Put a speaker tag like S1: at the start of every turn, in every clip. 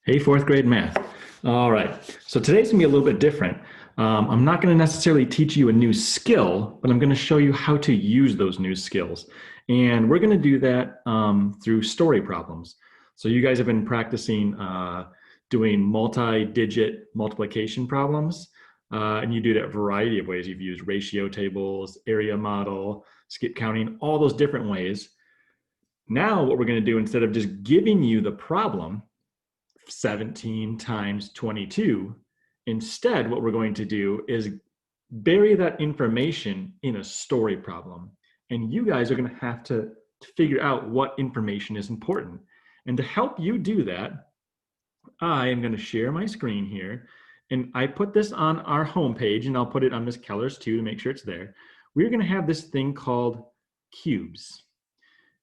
S1: Hey, fourth grade math. All right. So today's gonna be a little bit different. I'm not gonna necessarily teach you a new skill, but I'm gonna show you how to use those new skills. And we're gonna do that through story problems. So you guys have been practicing doing multi-digit multiplication problems. And you do that a variety of ways. You've used ratio tables, area model, skip counting, all those different ways. Now what we're gonna do, instead of just giving you the problem, 17 times 22. Instead, what we're going to do is bury that information in a story problem. And you guys are going to have to figure out what information is important. And to help you do that, I am going to share my screen here. And I put this on our homepage, and I'll put it on Miss Keller's too to make sure it's there. We're going to have this thing called C.U.B.E.S.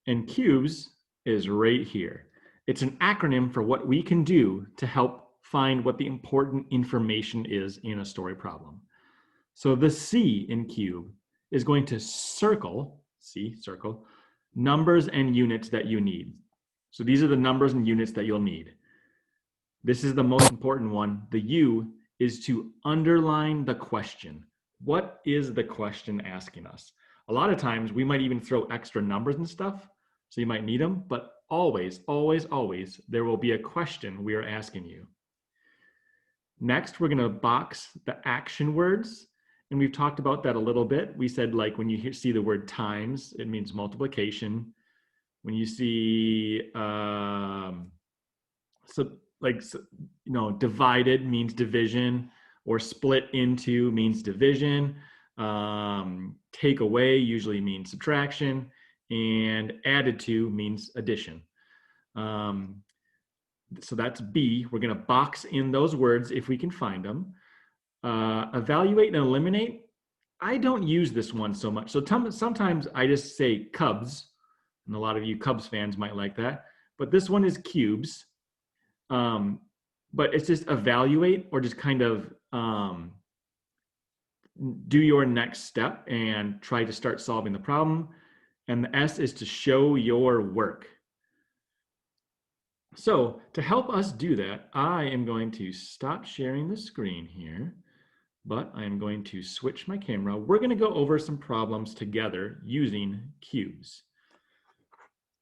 S1: And C.U.B.E.S is right here. It's an acronym for what we can do to help find what the important information is in a story problem. So the C in cube is going to circle, circle, numbers and units that you need. So these are the numbers and units that you'll need. This is the most important one. The U is to underline the question. What is the question asking us? A lot of times we might even throw extra numbers and stuff, so you might need them, but always, always, always, there will be a question we are asking you. Next, we're gonna box the action words, and we've talked about that a little bit. We said, like, when you see the word times, it means multiplication. When you see, divided means division, or split into means division. Take away usually means subtraction, and added to means addition. So that's B. We're going to box in those words if we can find them. Evaluate and eliminate. I don't use this one so much. So sometimes I just say Cubs, and a lot of you Cubs fans might like that. But this one is cubes. But it's just evaluate, or just kind of do your next step and try to start solving the problem. And the S is to show your work. So to help us do that, I am going to stop sharing the screen here, but I am going to switch my camera. We're going to go over some problems together using cubes.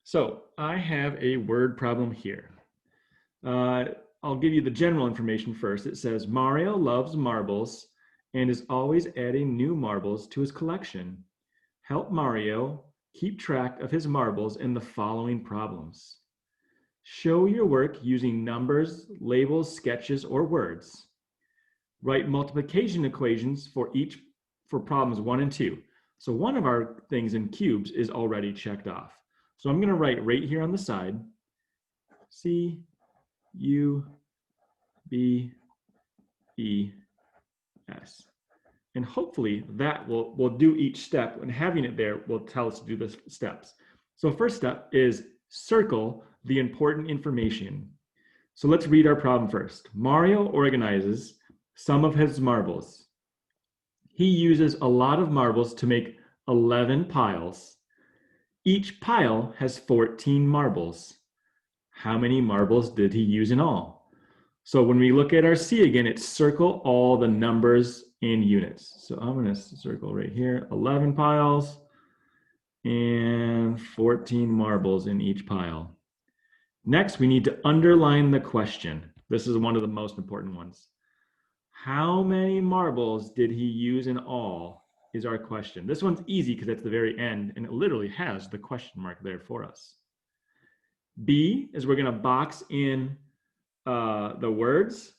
S1: So I have a word problem here. I'll give you the general information first. It says Mario loves marbles and is always adding new marbles to his collection. Help Mario keep track of his marbles in the following problems. Show your work using numbers, labels, sketches, or words. Write multiplication equations for problems 1 and 2. So one of our things in cubes is already checked off. So I'm going to write right here on the side, C.U.B.E.S. And hopefully that will do each step, and having it there will tell us to do the steps. So first step is circle the important information. So let's read our problem first. Mario organizes some of his marbles. He uses a lot of marbles to make 11 piles. Each pile has 14 marbles. How many marbles did he use in all? So when we look at our C again, it's circle all the numbers in units. So I'm going to circle right here, 11 piles and 14 marbles in each pile. Next, we need to underline the question. This is one of the most important ones. How many marbles did he use in all is our question. This one's easy because it's the very end, and it literally has the question mark there for us. B is we're going to box in the words.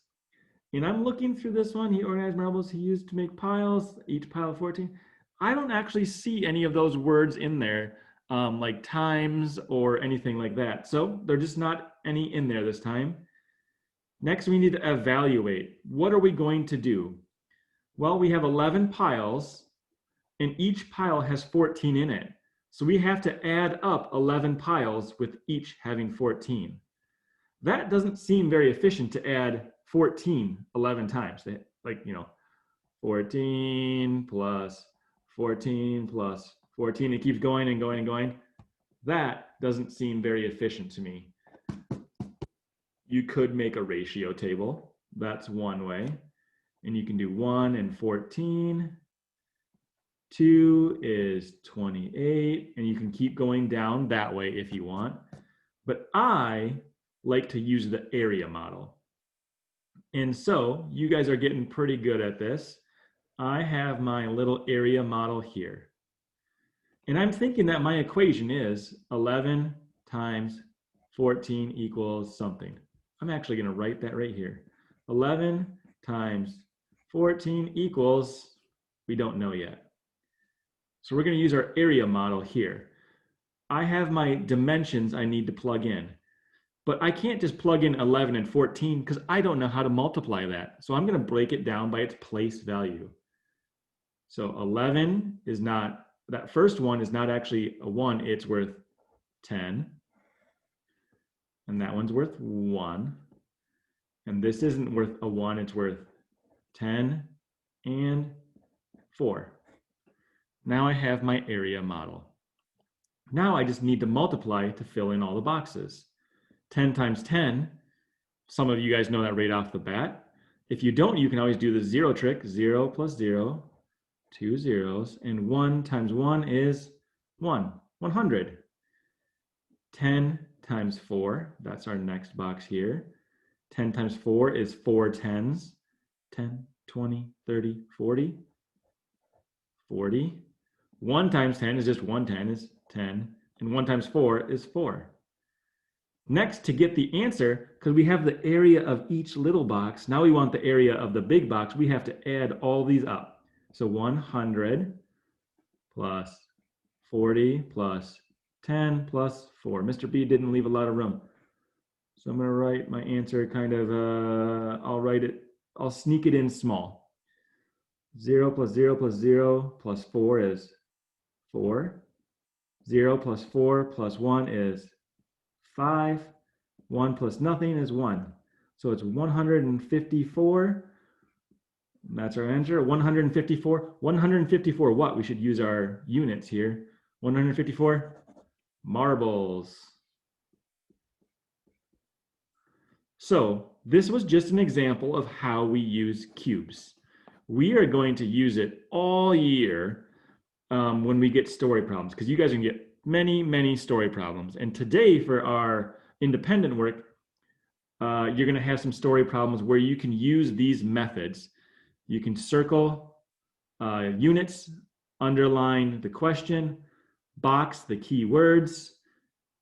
S1: And I'm looking through this one. He organized marbles he used to make piles, each pile 14. I don't actually see any of those words in there, like times or anything like that. So there's just not any in there this time. Next, we need to evaluate. What are we going to do? Well, we have 11 piles, and each pile has 14 in it. So we have to add up 11 piles with each having 14. That doesn't seem very efficient to add 14 11 times. 14 plus 14 plus 14. It keeps going and going and going. That doesn't seem very efficient to me. you could make a ratio table. That's one way. And you can do 1 and 14. 2 is 28. And you can keep going down that way if you want. But I like to use the area model. And so you guys are getting pretty good at this. I have my little area model here. And I'm thinking that my equation is 11 times 14 equals something. I'm actually going to write that right here. 11 times 14 equals, we don't know yet. So we're going to use our area model here. I have my dimensions I need to plug in. But I can't just plug in 11 and 14 because I don't know how to multiply that. So I'm going to break it down by its place value. So 11 is not, that first one is not actually a 1, it's worth 10. And that one's worth 1. And this isn't worth a 1, it's worth 10 and 4. Now I have my area model. Now I just need to multiply to fill in all the boxes. 10 times 10, some of you guys know that right off the bat. If you don't, you can always do the 0 trick. 0 plus 0, 2 zeros, and 1 times 1 is 1, 100. 10 times 4, that's our next box here. 10 times 4 is 4 tens. 10, 20, 30, 40. 40. 1 times 10 is just 1 10 is 10. And 1 times 4 is 4. Next, to get the answer, because we have the area of each little box, now we want the area of the big box, we have to add all these up. So 100 plus 40 plus 10 plus 4. Mr. B didn't leave a lot of room. So I'm going to write my answer kind of, I'll sneak it in small. 0 plus 0 plus 0 plus 4 is 4. 0 plus 4 plus 1 is 5. 1 plus nothing is 1. So it's 154. That's our answer. 154. 154 what? We should use our units here. 154 marbles. So this was just an example of how we use cubes. We are going to use it all year when we get story problems, because you guys are going to get many, many story problems. And today for our independent work, you're going to have some story problems where you can use these methods. You can circle units, underline the question, box the key words,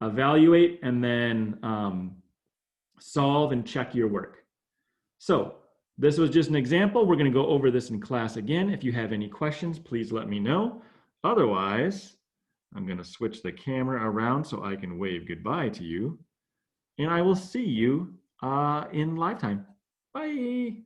S1: evaluate, and then solve and check your work. So this was just an example. We're going to go over this in class again. If you have any questions, please let me know. Otherwise, I'm going to switch the camera around so I can wave goodbye to you. And I will see you in live time. Bye.